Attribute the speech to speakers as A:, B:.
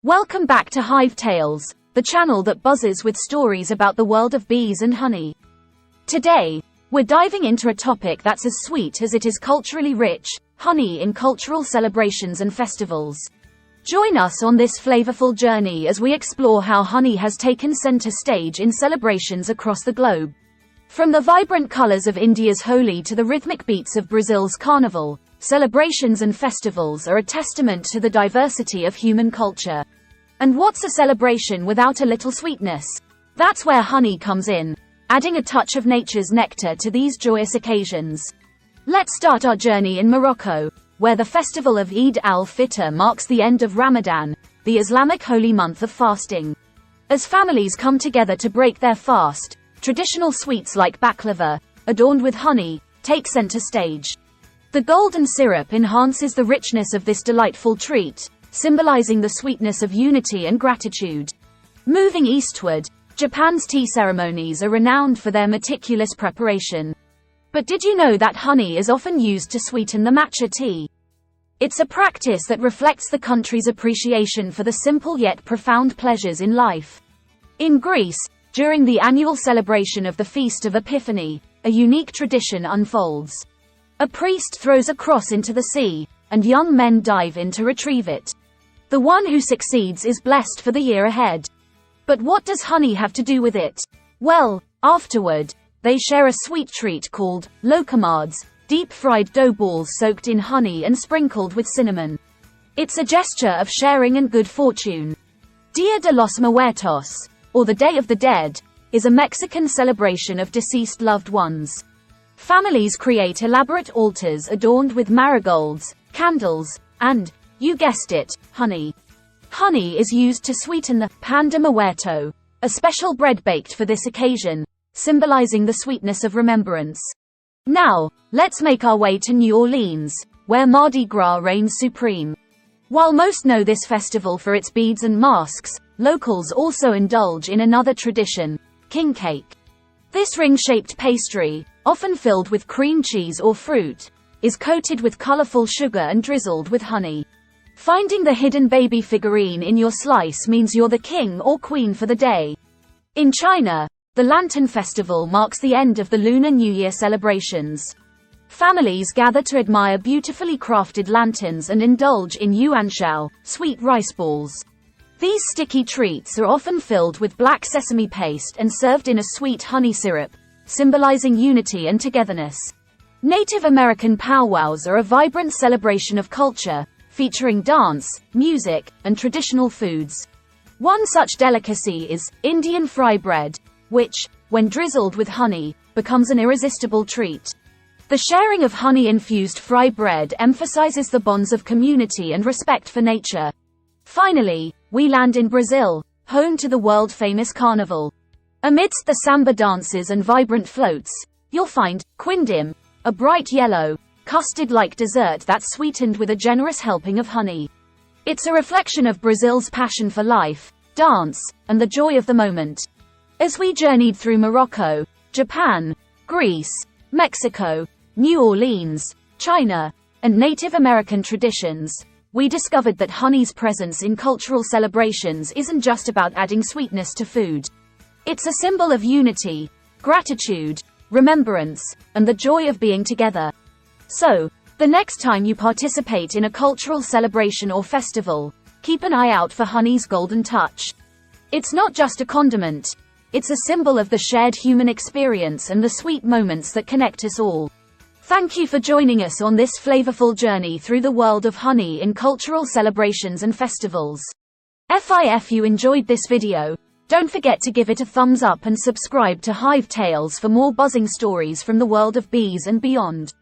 A: Welcome back to Hive Tales, the channel that buzzes with stories about the world of bees and honey. Today, we're diving into a topic that's as sweet as it is culturally rich: honey in cultural celebrations and festivals. Join us on this flavorful journey as we explore how honey has taken center stage in celebrations across the globe. From the vibrant colors of India's Holi to the rhythmic beats of Brazil's Carnival, celebrations and festivals are a testament to the diversity of human culture. And what's a celebration without a little sweetness? That's where honey comes in, adding a touch of nature's nectar to these joyous occasions. Let's start our journey in Morocco, where the Festival of Eid al-Fitr marks the end of Ramadan, the Islamic holy month of fasting. As families come together to break their fast, traditional sweets like baklava, adorned with honey, take center stage. The golden syrup enhances the richness of this delightful treat, symbolizing the sweetness of unity and gratitude. Moving eastward, Japan's tea ceremonies are renowned for their meticulous preparation. But did you know that honey is often used to sweeten the matcha tea? It's a practice that reflects the country's appreciation for the simple yet profound pleasures in life. In Greece, during the annual celebration of the Feast of Epiphany, a unique tradition unfolds. A priest throws a cross into the sea, and young men dive in to retrieve it. The one who succeeds is blessed for the year ahead. But what does honey have to do with it? Well, afterward, they share a sweet treat called Loukoumades, deep-fried dough balls soaked in honey and sprinkled with cinnamon. It's a gesture of sharing and good fortune. Dia de los Muertos, or the Day of the Dead, is a Mexican celebration of deceased loved ones. Families create elaborate altars adorned with marigolds, candles, and, you guessed it, honey. Honey is used to sweeten the Pan de Muerto, a special bread baked for this occasion, symbolizing the sweetness of remembrance. Now, let's make our way to New Orleans, where Mardi Gras reigns supreme. While most know this festival for its beads and masks, locals also indulge in another tradition: king cake. This ring-shaped pastry, often filled with cream cheese or fruit, is coated with colorful sugar and drizzled with honey. Finding the hidden baby figurine in your slice means you're the king or queen for the day. In China, the Lantern Festival marks the end of the Lunar New Year celebrations. Families gather to admire beautifully crafted lanterns and indulge in Yuanxiao, sweet rice balls. These sticky treats are often filled with black sesame paste and served in a sweet honey syrup, symbolizing unity and togetherness. Native American powwows are a vibrant celebration of culture, featuring dance, music, and traditional foods. One such delicacy is Indian fry bread, which, when drizzled with honey, becomes an irresistible treat. The sharing of honey-infused fry bread emphasizes the bonds of community and respect for nature. Finally, we land in Brazil, home to the world-famous Carnival. Amidst the samba dances and vibrant floats, you'll find Quindim, a bright yellow, custard-like dessert that's sweetened with a generous helping of honey. It's a reflection of Brazil's passion for life, dance, and the joy of the moment. As we journeyed through Morocco, Japan, Greece, Mexico, New Orleans, China, and Native American traditions, we discovered that honey's presence in cultural celebrations isn't just about adding sweetness to food. It's a symbol of unity, gratitude, remembrance, and the joy of being together. So, the next time you participate in a cultural celebration or festival, keep an eye out for honey's golden touch. It's not just a condiment, it's a symbol of the shared human experience and the sweet moments that connect us all. Thank you for joining us on this flavorful journey through the world of honey in cultural celebrations and festivals. If you enjoyed this video, don't forget to give it a thumbs up and subscribe to Hive Tales for more buzzing stories from the world of bees and beyond.